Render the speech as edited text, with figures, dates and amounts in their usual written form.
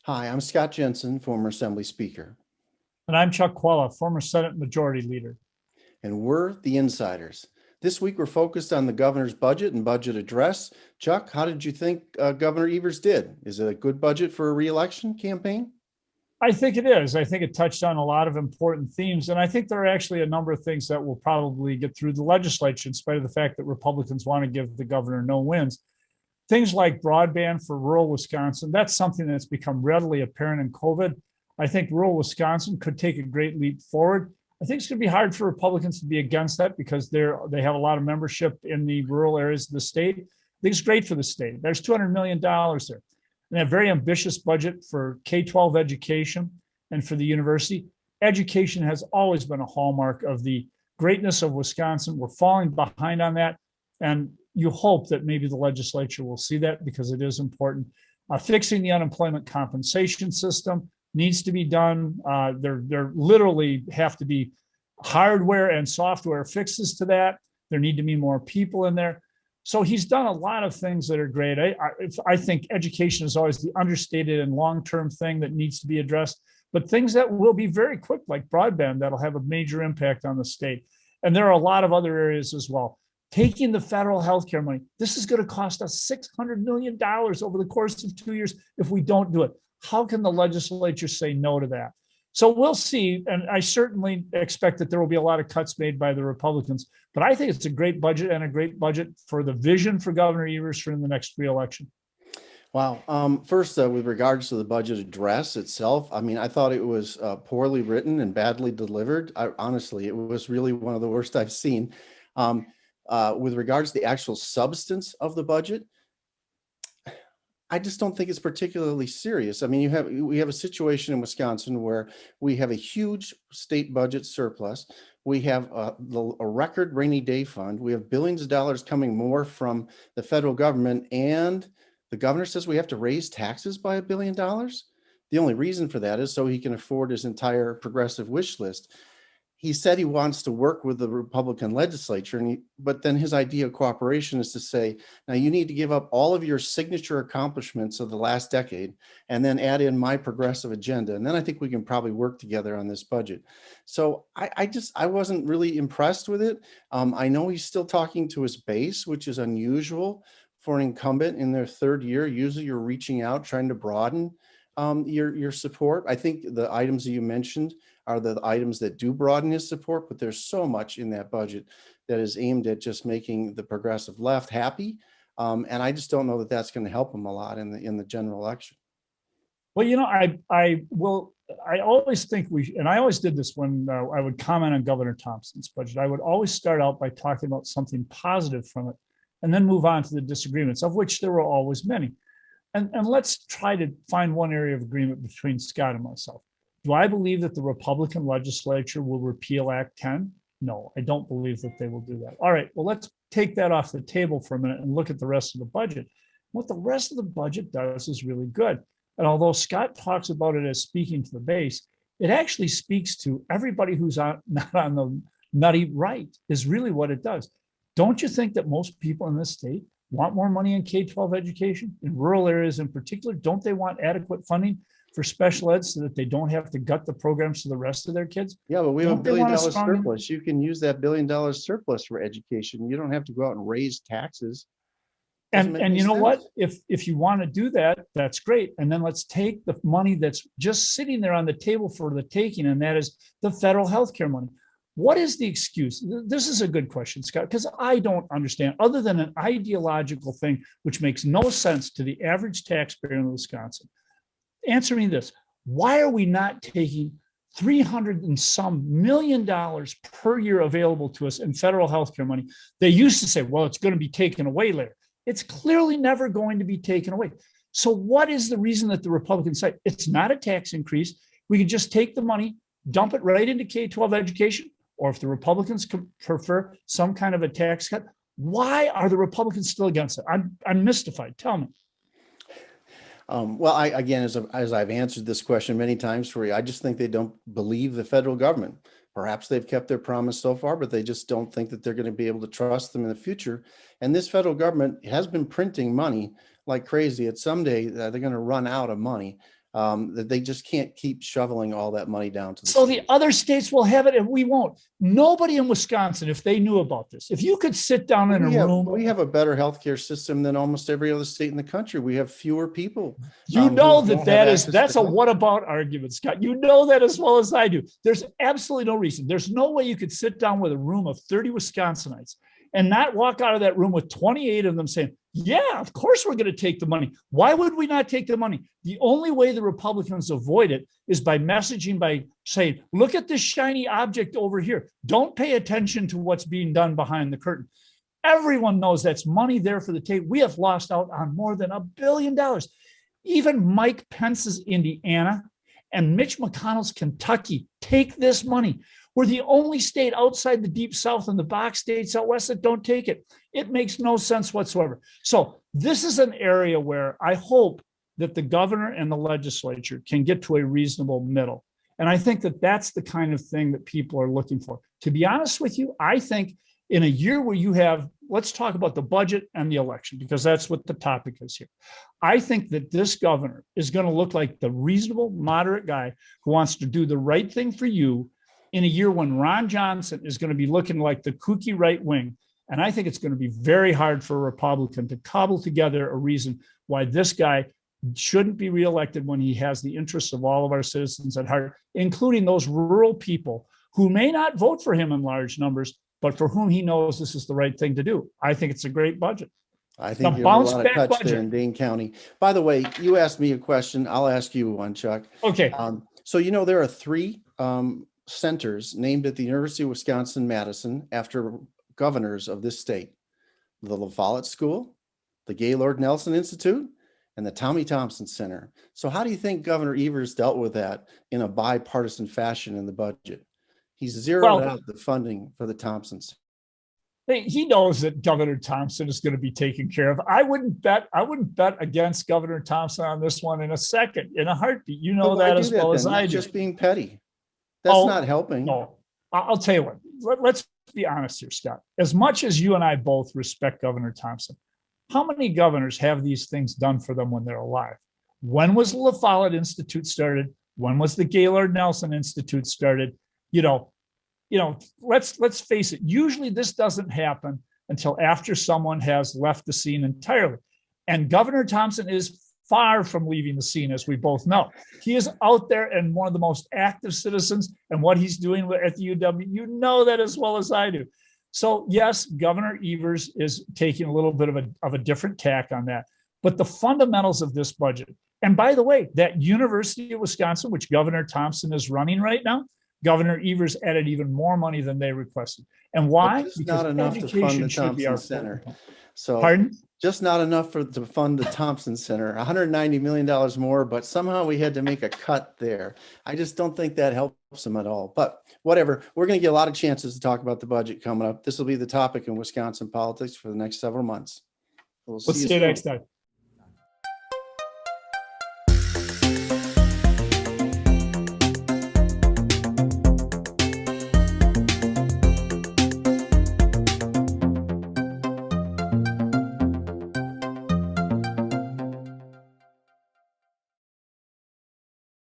Hi, I'm Scott Jensen, former Assembly Speaker, And I'm Chuck Chvala, former Senate Majority Leader. and we're the Insiders. This week, we're focused on the governor's budget and budget address. Chuck, how did you think Governor Evers did? Is it a good budget for a reelection campaign? I think it is. I think it touched on a lot of important themes. And I think there are actually a number of things that will probably get through the legislature, in spite of the fact that Republicans want to give the governor no wins. Things like broadband for rural Wisconsin, that's something that's become readily apparent in COVID. I think rural Wisconsin could take a great leap forward. I think it's going to be hard for Republicans to be against that because they have a lot of membership in the rural areas of the state. I think it's great for the state. There's $200 million there. And a very ambitious budget for K-12 education and for the university. Education has always been a hallmark of the greatness of Wisconsin. We're falling behind on that. And you hope that maybe the legislature will see that because it is important. Fixing the unemployment compensation system needs to be done. There literally have to be hardware and software fixes to that. There need to be more people in there. So he's done a lot of things that are great. I think education is always the understated and long-term thing that needs to be addressed, but things that will be very quick, like broadband, that'll have a major impact on the state. And there are a lot of other areas as well. Taking the federal healthcare money, this is going to cost us $600 million over the course of 2 years if we don't do it. How can the legislature say no to that? So we'll see. And I certainly expect that there will be a lot of cuts made by the Republicans. But I think it's a great budget and a great budget for the vision for Governor Evers for the next reelection. Wow. First, with regards to the budget address itself, I mean, I thought it was poorly written and badly delivered. Honestly, it was really one of the worst I've seen. With regards to the actual substance of the budget, I just don't think it's particularly serious. I mean, we have a situation in Wisconsin where we have a huge state budget surplus. We have a record rainy day fund. We have billions of dollars coming more from the federal government, and the governor says we have to raise taxes by $1 billion. The only reason for that is so he can afford his entire progressive wish list. He said he wants to work with the Republican legislature, but then his idea of cooperation is to say, now you need to give up all of your signature accomplishments of the last decade and then add in my progressive agenda. And then I think we can probably work together on this budget. So I wasn't really impressed with it. I know he's still talking to his base, which is unusual for an incumbent in their third year. Usually you're reaching out, trying to broaden your support. I think the items that you mentioned are the items that do broaden his support, but there's so much in that budget that is aimed at just making the progressive left happy. And I just don't know that that's going to help him a lot in the general election. Well, I always think and I always did this when I would comment on Governor Thompson's budget. I would always start out by talking about something positive from it and then move on to the disagreements, of which there were always many. And let's try to find one area of agreement between Scott and myself. Do I believe that the Republican legislature will repeal Act 10? No, I don't believe that they will do that. All right, well, let's take that off the table for a minute and look at the rest of the budget. What the rest of the budget does is really good. And although Scott talks about it as speaking to the base, it actually speaks to everybody who's not on the nutty right, is really what it does. Don't you think that most people in this state want more money in K-12 education, in rural areas in particular? Don't they want adequate funding for special ed so that they don't have to gut the programs to the rest of their kids? Yeah, but we have $1 billion surplus. You can use that $1 billion surplus for education. You don't have to go out and raise taxes. And you know what? If you want to do that, that's great. And then let's take the money that's just sitting there on the table for the taking, and that is the federal healthcare money. What is the excuse? This is a good question, Scott, because I don't understand, other than an ideological thing, which makes no sense to the average taxpayer in Wisconsin. Answer me this. Why are we not taking $300 and some million per year available to us in federal healthcare money? They used to say, well, it's going to be taken away later. It's clearly never going to be taken away. So what is the reason that the Republicans say it's not a tax increase? We can just take the money, dump it right into K-12 education, or if the Republicans prefer some kind of a tax cut. Why are the Republicans still against it? I'm mystified. Tell me. Well, again, as I've answered this question many times for you, I just think they don't believe the federal government. Perhaps they've kept their promise so far, but they just don't think that they're going to be able to trust them in the future. And this federal government has been printing money like crazy. Someday they're going to run out of money. that they just can't keep shoveling all that money down to the So state. the other states will have it and we won't. Nobody in Wisconsin, if they knew about this, if you could sit down in a room. We have a better healthcare system than almost every other state in the country. We have fewer people. You know who don't have that's access to a health. what about argument, Scott. You know that as well as I do. There's absolutely no reason. There's no way you could sit down with a room of 30 Wisconsinites and not walk out of that room with 28 of them saying, yeah, of course we're going to take the money. Why would we not take the money? The only way the Republicans avoid it is by messaging, by saying, look at this shiny object over here. Don't pay attention to what's being done behind the curtain. Everyone knows that's money there for the take. We have lost out on more than $1 billion. Even Mike Pence's Indiana and Mitch McConnell's Kentucky take this money. We're the only state outside the deep South and the box states out west that don't take it. It makes no sense whatsoever. So this is an area where I hope that the governor and the legislature can get to a reasonable middle. And I think that that's the kind of thing that people are looking for. To be honest with you, I think in a year where you have, let's talk about the budget and the election, because that's what the topic is here. I think that this governor is going to look like the reasonable, moderate guy who wants to do the right thing for you in a year when Ron Johnson is going to be looking like the kooky right wing. And I think it's going to be very hard for a Republican to cobble together a reason why this guy shouldn't be reelected when he has the interests of all of our citizens at heart, including those rural people who may not vote for him in large numbers, but for whom he knows this is the right thing to do. I think it's a great budget. I think you have a lot of touch there in Dane County. By the way, you asked me a question. I'll ask you one, Chuck. Okay. So, you know, there are 3 centers named at the University of Wisconsin-Madison after governors of this state: the La Follette School, the Gaylord Nelson Institute, and the Tommy Thompson Center. So how do you think Governor Evers dealt with that in a bipartisan fashion in the budget? He's zeroed out the funding for the Thompsons. He knows that Governor Thompson is going to be taken care of. I wouldn't bet against Governor Thompson on this one in a second, in a heartbeat. You know that as well as I do. Just being petty. That's not helping. No, I'll tell you what. Let's be honest here, Scott. As much as you and I both respect Governor Thompson, how many governors have these things done for them when they're alive? When was the La Follette Institute started? When was the Gaylord Nelson Institute started? You know, let's face it. Usually this doesn't happen until after someone has left the scene entirely. And Governor Thompson is far from leaving the scene, as we both know. He is out there and one of the most active citizens, and what he's doing at the UW, you know that as well as I do. So yes, Governor Evers is taking a little bit of a different tack on that, but the fundamentals of this budget, and by the way, that University of Wisconsin, which Governor Thompson is running right now, Governor Evers added even more money than they requested. And why? Because not enough to fund the Thompson Center. So, pardon? Just not enough to fund the Thompson Center. $190 million more, but somehow we had to make a cut there. I just don't think that helps them at all. But whatever, we're going to get a lot of chances to talk about the budget coming up. This will be the topic in Wisconsin politics for the next several months. We'll see you next time.